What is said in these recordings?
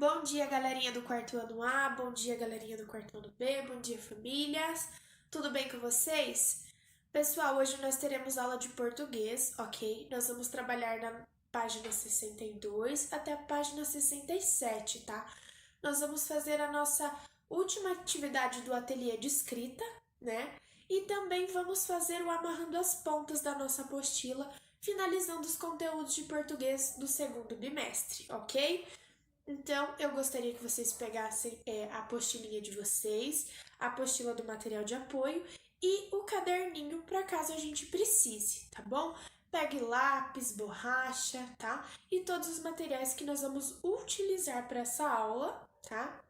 Bom dia, galerinha do quarto ano A, bom dia, galerinha do quarto ano B, bom dia, famílias. Tudo bem com vocês? Pessoal, hoje nós teremos aula de português, ok? Nós vamos trabalhar na página 62 até a página 67, tá? Nós vamos fazer a nossa última atividade do ateliê de escrita, né? E também vamos fazer o amarrando as pontas da nossa apostila, finalizando os conteúdos de português do segundo bimestre, ok? Então, eu gostaria que vocês pegassem a apostilinha de vocês, a apostila do material de apoio e o caderninho para caso a gente precise, tá bom? Pegue lápis, borracha, tá? E todos os materiais que nós vamos utilizar para essa aula, tá?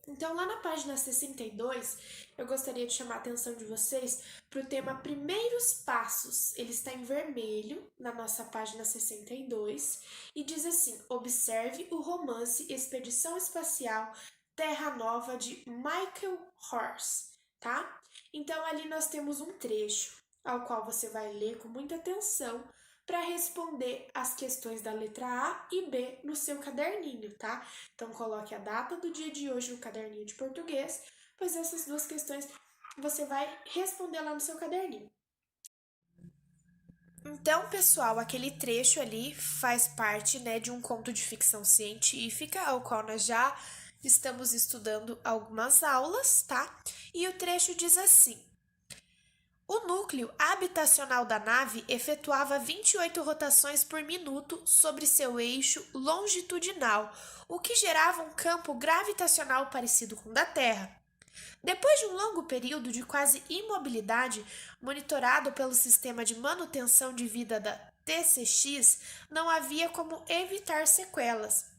Então, lá na página 62, eu gostaria de chamar a atenção de vocês para o tema Primeiros Passos. Ele está em vermelho na nossa página 62 e diz assim: observe o romance Expedição Espacial Terra Nova de Michael Horse, tá? Então, ali nós temos um trecho ao qual você vai ler com muita atenção para responder as questões da letra A e B no seu caderninho, tá? Então, coloque a data do dia de hoje no caderninho de português, pois essas duas questões você vai responder lá no seu caderninho. Então, pessoal, aquele trecho ali faz parte, né, de um conto de ficção científica, ao qual nós já estamos estudando algumas aulas, tá? E o trecho diz assim: o núcleo habitacional da nave efetuava 28 rotações por minuto sobre seu eixo longitudinal, o que gerava um campo gravitacional parecido com o da Terra. Depois de um longo período de quase imobilidade, monitorado pelo sistema de manutenção de vida da TCX, não havia como evitar sequelas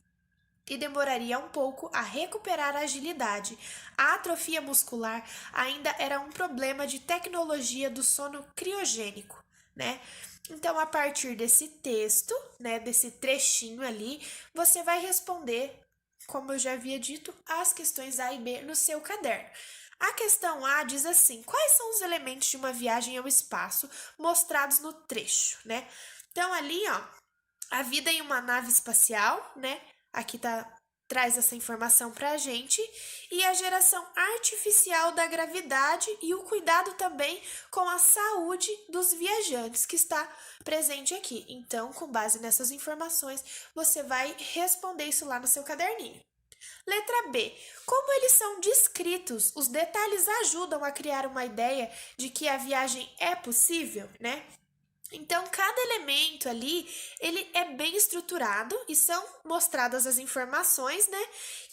e demoraria um pouco a recuperar a agilidade. A atrofia muscular ainda era um problema de tecnologia do sono criogênico, né? Então, a partir desse texto, né, desse trechinho ali, você vai responder, como eu já havia dito, as questões A e B no seu caderno. A questão A diz assim: quais são os elementos de uma viagem ao espaço mostrados no trecho, né? Então, ali, ó, a vida em uma nave espacial, né? Aqui traz essa informação para a gente, e a geração artificial da gravidade e o cuidado também com a saúde dos viajantes que está presente aqui. Então, com base nessas informações, você vai responder isso lá no seu caderninho. Letra B. Como eles são descritos, os detalhes ajudam a criar uma ideia de que a viagem é possível, né? Então, cada elemento ali, ele é bem estruturado e são mostradas as informações, né,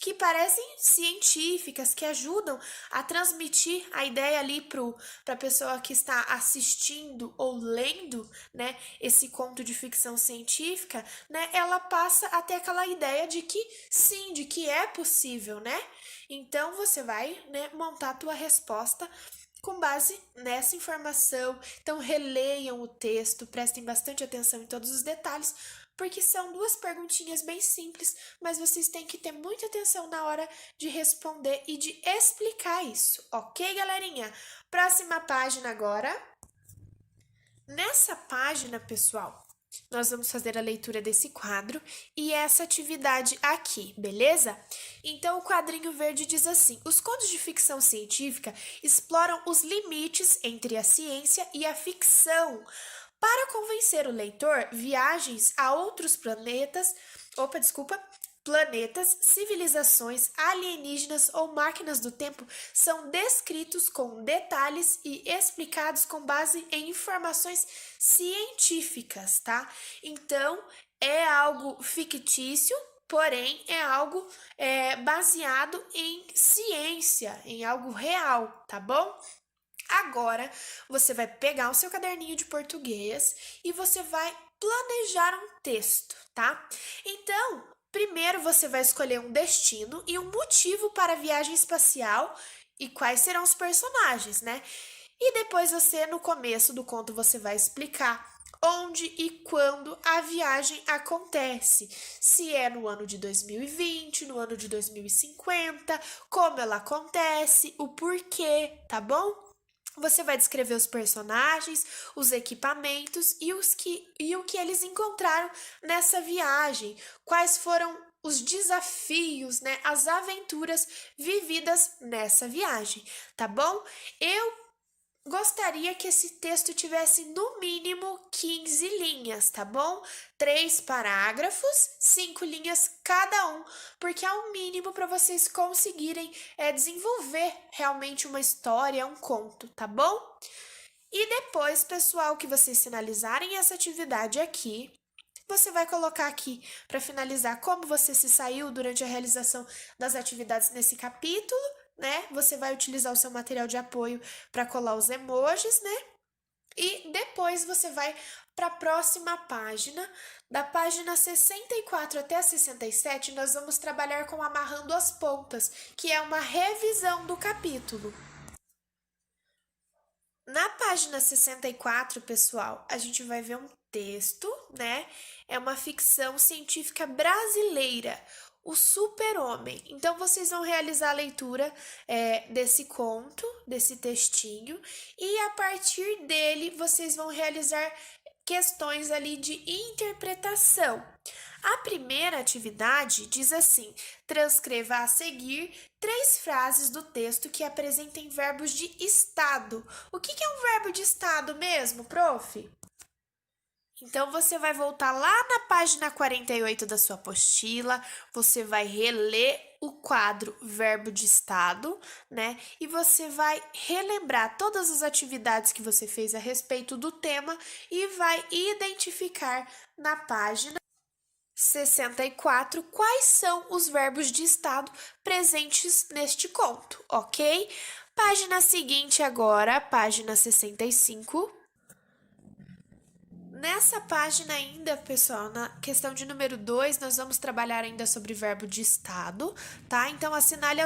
que parecem científicas, que ajudam a transmitir a ideia ali para a pessoa que está assistindo ou lendo, né, esse conto de ficção científica, né, ela passa a ter aquela ideia de que sim, de que é possível, né? Então, você vai, né, montar a tua resposta com base nessa informação. Então, releiam o texto, prestem bastante atenção em todos os detalhes, porque são duas perguntinhas bem simples, mas vocês têm que ter muita atenção na hora de responder e de explicar isso, ok, galerinha? Próxima página agora. Nessa página, pessoal, nós vamos fazer a leitura desse quadro e essa atividade aqui, beleza? Então, o quadrinho verde diz assim: os contos de ficção científica exploram os limites entre a ciência e a ficção. Para convencer o leitor, viagens a outros planetas, civilizações alienígenas ou máquinas do tempo são descritos com detalhes e explicados com base em informações científicas, tá? Então, é algo fictício, porém é algo baseado em ciência, em algo real, tá bom? Agora, você vai pegar o seu caderninho de português e você vai planejar um texto, tá? Então, primeiro você vai escolher um destino e um motivo para a viagem espacial e quais serão os personagens, né? E depois você, no começo do conto, você vai explicar onde e quando a viagem acontece. Se é no ano de 2020, no ano de 2050, como ela acontece, o porquê, tá bom? Você vai descrever os personagens, os equipamentos e o que eles encontraram nessa viagem. Quais foram os desafios, né, as aventuras vividas nessa viagem, tá bom? Eu gostaria que esse texto tivesse no mínimo 15 linhas, tá bom? 3 parágrafos, 5 linhas cada um, porque é o mínimo para vocês conseguirem desenvolver realmente uma história, um conto, tá bom? E depois, pessoal, que vocês finalizarem essa atividade aqui, você vai colocar aqui para finalizar como você se saiu durante a realização das atividades nesse capítulo, né? Você vai utilizar o seu material de apoio para colar os emojis, né? E depois você vai para a próxima página. Da página 64 até a 67, nós vamos trabalhar com amarrando as pontas, que é uma revisão do capítulo. Na página 64, pessoal, a gente vai ver um texto, né? É uma ficção científica brasileira, O Super-Homem. Então, vocês vão realizar a leitura desse conto, desse textinho, e a partir dele, vocês vão realizar questões ali de interpretação. A primeira atividade diz assim: transcreva a seguir 3 frases do texto que apresentem verbos de estado. O que é um verbo de estado mesmo, prof? Então, você vai voltar lá na página 48 da sua apostila, você vai reler o quadro Verbo de Estado, né? E você vai relembrar todas as atividades que você fez a respeito do tema e vai identificar na página 64 quais são os verbos de estado presentes neste conto, ok? Página seguinte agora, página 65. Nessa página ainda, pessoal, na questão de número 2, nós vamos trabalhar ainda sobre verbo de estado, tá? Então, assinale a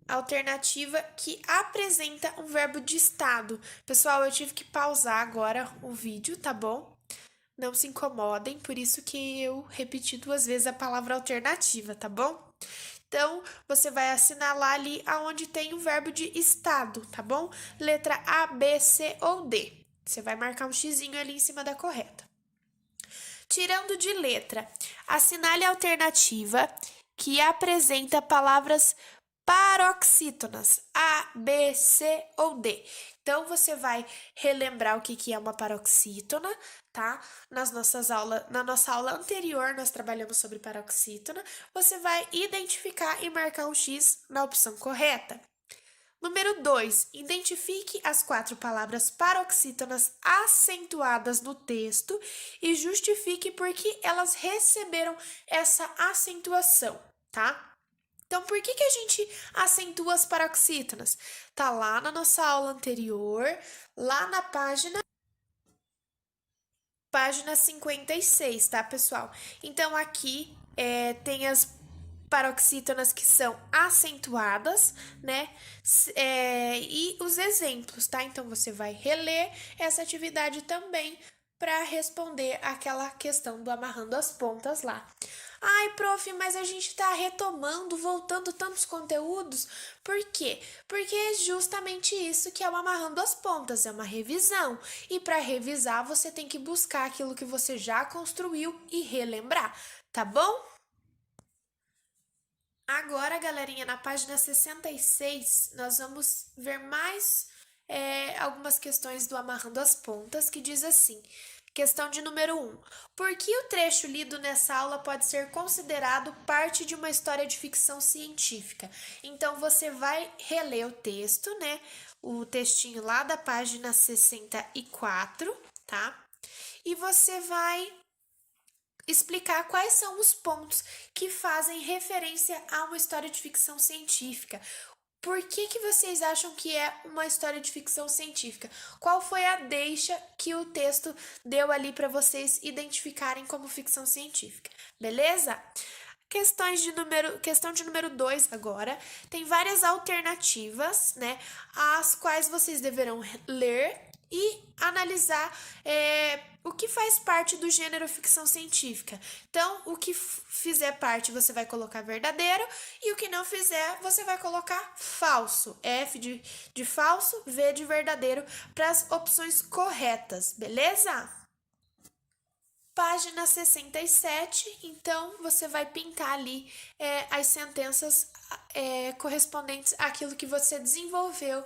alternativa que apresenta um verbo de estado. Pessoal, eu tive que pausar agora o vídeo, tá bom? Não se incomodem, por isso que eu repeti 2 vezes a palavra alternativa, tá bom? Então, você vai assinalar ali aonde tem o verbo de estado, tá bom? Letra A, B, C ou D. Você vai marcar um xizinho ali em cima da correta. Tirando de letra, assinale a alternativa que apresenta palavras paroxítonas, A, B, C ou D. Então, você vai relembrar o que é uma paroxítona, tá? Na nossa aula anterior, nós trabalhamos sobre paroxítona. Você vai identificar e marcar um X na opção correta. Número 2. Identifique as 4 palavras paroxítonas acentuadas no texto e justifique por que elas receberam essa acentuação, tá? Então, por que a gente acentua as paroxítonas? Tá lá na nossa aula anterior, lá na página 56, tá, pessoal? Então, aqui tem as paroxítonas que são acentuadas, né? E os exemplos, tá? Então, você vai reler essa atividade também para responder aquela questão do amarrando as pontas lá. Ai, prof, mas a gente tá retomando, voltando tantos conteúdos. Por quê? Porque é justamente isso que é o amarrando as pontas, é uma revisão. E para revisar, você tem que buscar aquilo que você já construiu e relembrar, tá bom? Agora, galerinha, na página 66, nós vamos ver mais algumas questões do Amarrando as Pontas, que diz assim: questão de número 1. Por que o trecho lido nessa aula pode ser considerado parte de uma história de ficção científica? Então, você vai reler o texto, né? O textinho lá da página 64, tá? E você vai explicar quais são os pontos que fazem referência a uma história de ficção científica. Por que vocês acham que é uma história de ficção científica? Qual foi a deixa que o texto deu ali para vocês identificarem como ficção científica? Beleza? Questão de número 2 agora. Tem várias alternativas, né? As quais vocês deverão ler e analisar o que faz parte do gênero ficção científica. Então, o que fizer parte você vai colocar verdadeiro e o que não fizer você vai colocar falso. F de falso, V de verdadeiro para as opções corretas, beleza? página 67, então você vai pintar ali as sentenças correspondentes àquilo que você desenvolveu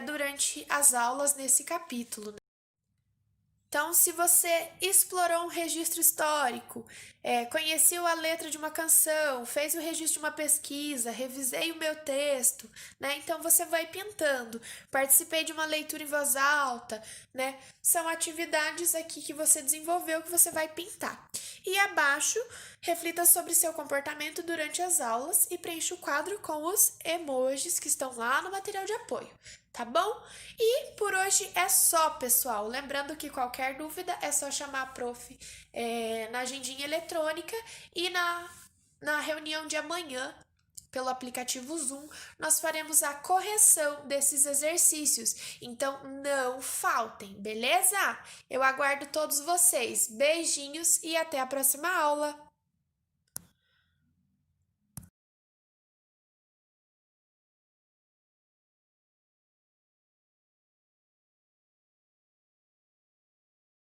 durante as aulas nesse capítulo, né? Então, se você explorou um registro histórico, conheceu a letra de uma canção, fez o registro de uma pesquisa, revisei o meu texto, né? Então você vai pintando. Participei de uma leitura em voz alta, né? São atividades aqui que você desenvolveu que você vai pintar. E abaixo, reflita sobre seu comportamento durante as aulas e preencha o quadro com os emojis que estão lá no material de apoio, tá bom? E por hoje é só, pessoal. Lembrando que qualquer dúvida é só chamar a prof na agendinha eletrônica e na reunião de amanhã, pelo aplicativo Zoom, nós faremos a correção desses exercícios. Então, não faltem, beleza? Eu aguardo todos vocês. Beijinhos e até a próxima aula!